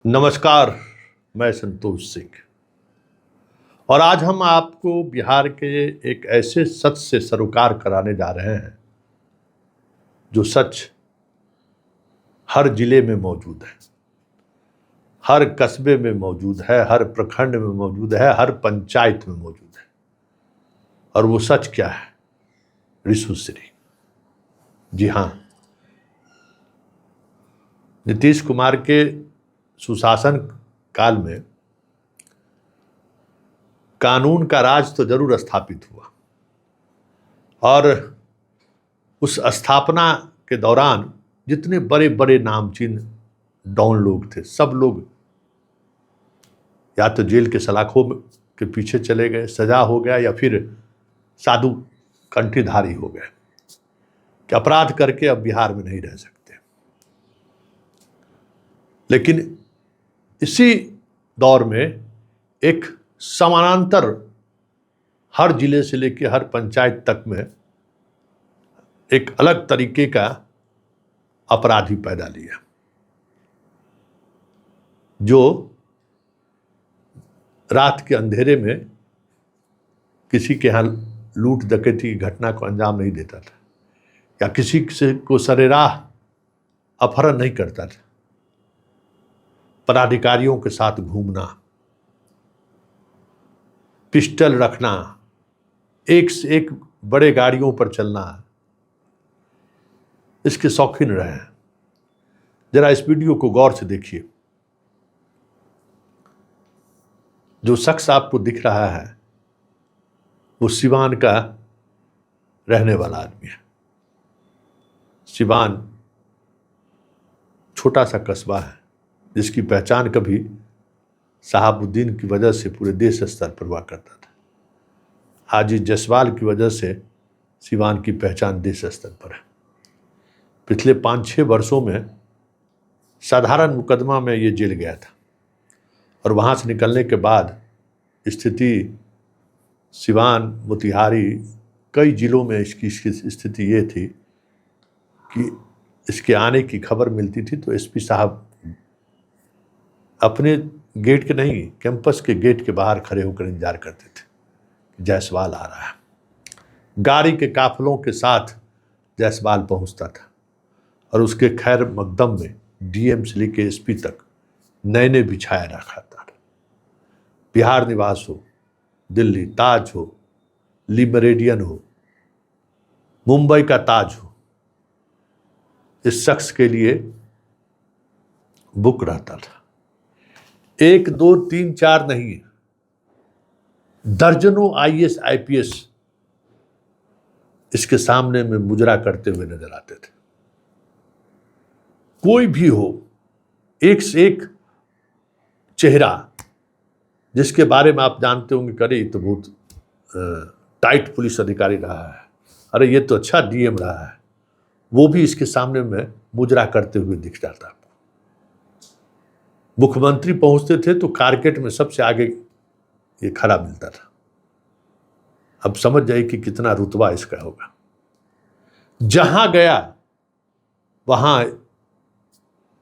नमस्कार। मैं संतोष सिंह और आज हम आपको बिहार के एक ऐसे सच से सरोकार कराने जा रहे हैं जो सच हर जिले में मौजूद है, हर कस्बे में मौजूद है, हर प्रखंड में मौजूद है, हर पंचायत में मौजूद है। और वो सच क्या है? रिशुश्री। जी हाँ, नीतीश कुमार के सुशासन काल में कानून का राज तो जरूर स्थापित हुआ और उस स्थापना के दौरान जितने बड़े बड़े नामचीन डॉन लोग थे, सब लोग या तो जेल के सलाखों के पीछे चले गए, सजा हो गया, या फिर साधु कंठीधारी हो गए कि अपराध करके अब बिहार में नहीं रह सकते। लेकिन इसी दौर में एक समानांतर हर जिले से लेकर हर पंचायत तक में एक अलग तरीके का अपराधी पैदा लिया, जो रात के अंधेरे में किसी के यहाँ लूट डकैती की घटना को अंजाम नहीं देता था या किसी से को सरेराह अपहरण नहीं करता था। पदाधिकारियों के साथ घूमना, पिस्टल रखना, एक से एक बड़े गाड़ियों पर चलना, इसके शौकीन रहे हैं। जरा इस वीडियो को गौर से देखिए। जो शख्स आपको दिख रहा है वो सिवान का रहने वाला आदमी है। सिवान छोटा सा कस्बा है जिसकी पहचान कभी शहाबुद्दीन की वजह से पूरे देश स्तर पर हुआ करता था। हाजी जसवाल की वजह से सिवान की पहचान देश स्तर पर है। पिछले 5-6 वर्षों में साधारण मुकदमा में ये जेल गया था और वहाँ से निकलने के बाद स्थिति सिवान, मोतिहारी, कई जिलों में इसकी स्थिति ये थी कि इसके आने की खबर मिलती थी तो एसपी साहब अपने गेट के नहीं, कैंपस के गेट के बाहर खड़े होकर इंतजार करते थे कि जायसवाल आ रहा है। गाड़ी के काफिलों के साथ जायसवाल पहुंचता था और उसके खैर मकदम में डीएम से लेकर एसपी तक नैने बिछाया रखा था। बिहार निवास हो, दिल्ली ताज हो, ली मेरिडियन हो, मुंबई का ताज हो, इस शख्स के लिए बुक रहता था। 1, 2, 3, 4 नहीं, दर्जनों आईएएस आईपीएस इसके सामने में मुजरा करते हुए नजर आते थे। कोई भी हो, एक से एक चेहरा जिसके बारे में आप जानते होंगे, करे तो बहुत टाइट पुलिस अधिकारी रहा है, अरे ये तो अच्छा डीएम रहा है, वो भी इसके सामने में मुजरा करते हुए दिख जाता। मुख्यमंत्री पहुंचते थे तो कारकेट में सबसे आगे ये खड़ा मिलता था। अब समझ जाइए कि कितना रुतबा इसका होगा। जहां गया वहां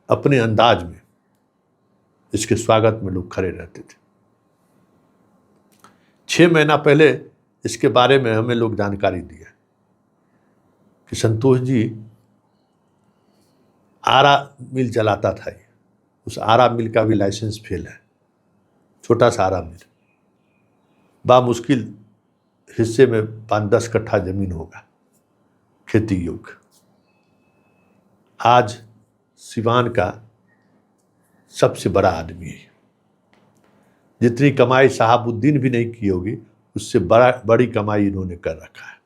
अपने अंदाज में इसके स्वागत में लोग खड़े रहते थे। 6 महीना पहले इसके बारे में हमें लोग जानकारी दिया कि संतोष जी आरा मिल चलाता था। उस आरा मिल का भी लाइसेंस फेल है। छोटा सा आरा मिल, बामुश्किल हिस्से में 5-10 कट्ठा जमीन होगा खेती योग्य। आज सिवान का सबसे बड़ा आदमी है। जितनी कमाई शहाबुद्दीन भी नहीं की होगी उससे बड़ी कमाई इन्होंने कर रखा है।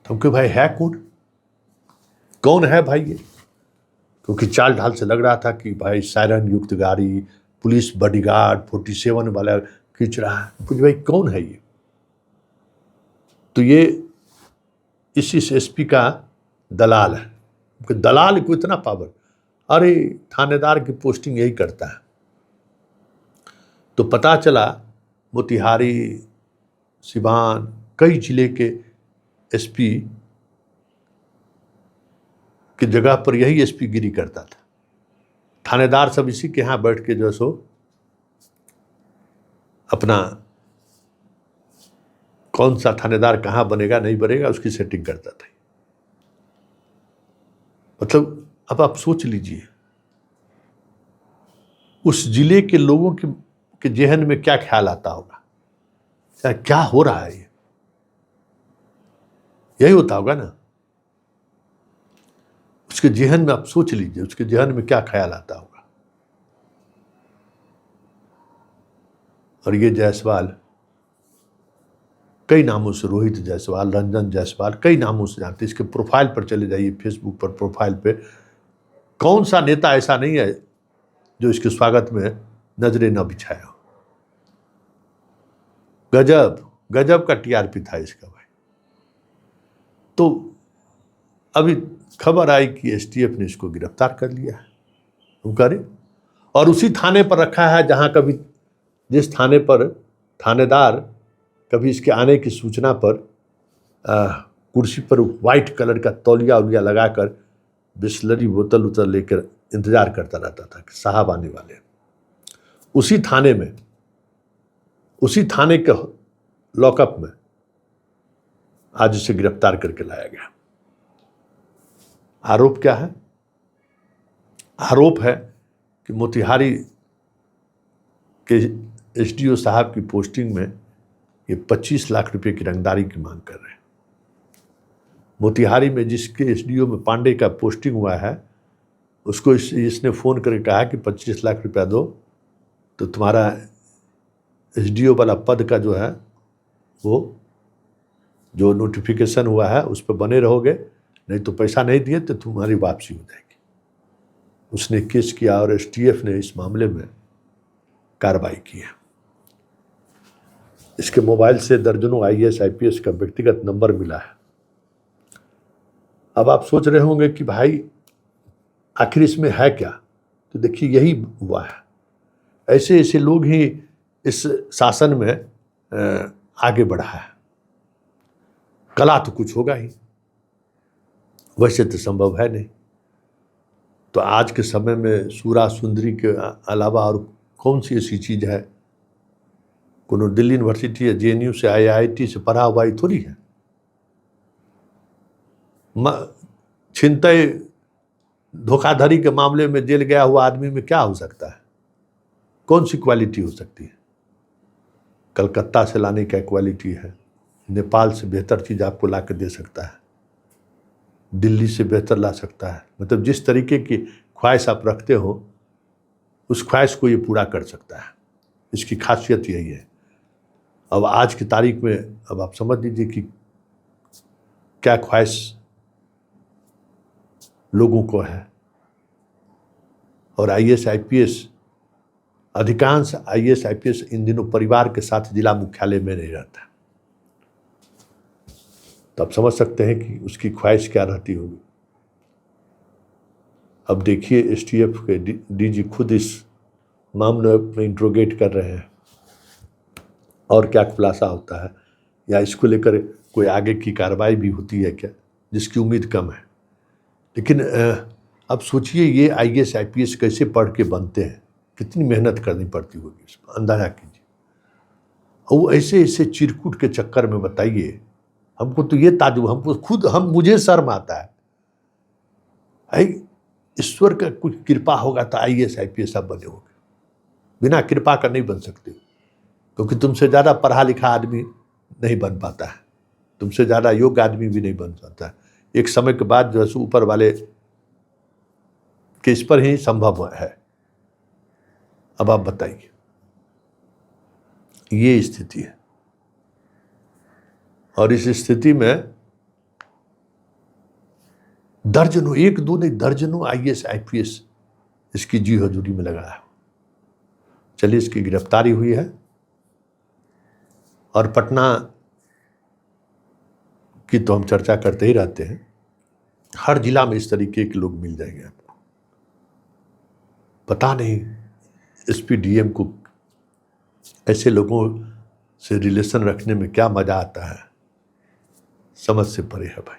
तुमके भाई है कौन है भाई ये? क्योंकि चाल ढाल से लग रहा था कि भाई सायरन युक्त गाड़ी, पुलिस बॉडीगार्ड 47 वाला खींच रहा है। कुछ भाई कौन है ये? तो ये इसी एसपी का दलाल है। दलाल को इतना पावर, अरे थानेदार की पोस्टिंग यही करता है। तो पता चला मोतिहारी, सिवान, कई जिले के एसपी की जगह पर यही एसपी गिरी करता था। थानेदार सब इसी के यहाँ बैठ के जो सो अपना कौन सा थानेदार कहाँ बनेगा नहीं बनेगा उसकी सेटिंग करता था। मतलब अब आप सोच लीजिए उस जिले के लोगों के जहन में क्या ख्याल आता होगा, क्या हो रहा है, यही होता होगा ना उसके जहन में। आप सोच लीजिए उसके जहन में क्या ख्याल आता होगा। और ये जायसवाल कई नामों से, रोहित जायसवाल, रंजन जायसवाल, कई नामों से जानते। इसके प्रोफाइल पर चले जाइए, फेसबुक पर प्रोफाइल पे कौन सा नेता ऐसा नहीं है जो इसके स्वागत में नजरें न बिछाया हो। गजब गजब का टीआरपी था इसका भाई। तो अभी खबर आई कि एसटीएफ ने इसको गिरफ्तार कर लिया है, हम करें, और उसी थाने पर रखा है जहां कभी जिस थाने पर थानेदार कभी इसके आने की सूचना पर कुर्सी पर वाइट कलर का तौलिया उलिया लगाकर बिस्लरी बोतल उतल लेकर इंतजार करता रहता था कि साहब आने वाले हैं। उसी थाने के लॉकअप में आज इसे गिरफ्तार करके लाया गया। आरोप क्या है? आरोप है कि मोतिहारी के एसडीओ साहब की पोस्टिंग में ये 25 लाख रुपए की रंगदारी की मांग कर रहे हैं। मोतिहारी में जिसके एसडीओ में पांडे का पोस्टिंग हुआ है उसको इसने फ़ोन करके कहा कि 25 लाख रुपया दो तो तुम्हारा एसडीओ वाला पद का जो है वो जो नोटिफिकेशन हुआ है उस पर बने रहोगे, नहीं तो पैसा नहीं दिए तो तुम्हारी वापसी हो जाएगी। उसने केस किया और एसटीएफ ने इस मामले में कार्रवाई की है। इसके मोबाइल से दर्जनों आईएएस आईपीएस का व्यक्तिगत नंबर मिला है। अब आप सोच रहे होंगे कि भाई आखिर इसमें है क्या, तो देखिए यही हुआ है। ऐसे ऐसे लोग ही इस शासन में आगे बढ़ा है। कला तो कुछ होगा ही, वैसे तो संभव है नहीं। तो आज के समय में सूरा सुंदरी के अलावा और कौन सी ऐसी चीज़ है? कोनो दिल्ली यूनिवर्सिटी या जेएनयू से आईआईटी से पढ़ा हुआ ही थोड़ी है। छिनतई धोखाधड़ी के मामले में जेल गया हुआ आदमी में क्या हो सकता है? कौन सी क्वालिटी हो सकती है? कलकत्ता से लाने का क्वालिटी है, नेपाल से बेहतर चीज़ आपको ला के दे सकता है, दिल्ली से बेहतर ला सकता है। मतलब जिस तरीके की ख्वाहिश आप रखते हो उस ख्वाहिश को ये पूरा कर सकता है। इसकी खासियत यही है। अब आज की तारीख में अब आप समझ लीजिए कि क्या ख्वाहिश लोगों को है। और आईएएस आईपीएस, अधिकांश आईएएस आईपीएस इन दिनों परिवार के साथ जिला मुख्यालय में नहीं रहता। तो आप समझ सकते हैं कि उसकी ख्वाहिश क्या रहती होगी। अब देखिए एसटीएफ के डीजी खुद इस मामले में इंट्रोगेट कर रहे हैं और क्या खुलासा होता है, या इसको लेकर कोई आगे की कार्रवाई भी होती है क्या, जिसकी उम्मीद कम है। लेकिन अब सोचिए ये आईएएस आईपीएस कैसे पढ़ के बनते हैं, कितनी मेहनत करनी पड़ती होगी, इसमें अंदाजा कीजिए। और वो ऐसे ऐसे चिरकुट के चक्कर में, बताइए, हमको तो ये ताजुब, हमको खुद मुझे शर्म आता है। ईश्वर का कुछ कृपा होगा तो आईएएस आईपीएस आप बने होंगे, बिना कृपा का नहीं बन सकते, क्योंकि तुमसे ज़्यादा पढ़ा लिखा आदमी नहीं बन पाता है, तुमसे ज़्यादा योग्य आदमी भी नहीं बन पाता है। एक समय के बाद जो है ऊपर वाले के इस पर ही संभव है। अब आप बताइए, ये स्थिति है। और इस स्थिति में दर्जनों, एक दो नहीं दर्जनों आईएएस आईपीएस इसकी जी हजूरी में लगा है। चलिए, इसकी गिरफ्तारी हुई है और पटना की तो हम चर्चा करते ही रहते हैं। हर जिला में इस तरीके के लोग मिल जाएंगे आपको। पता नहीं एसपी डीएम को ऐसे लोगों से रिलेशन रखने में क्या मजा आता है, समझ से परे है भाई।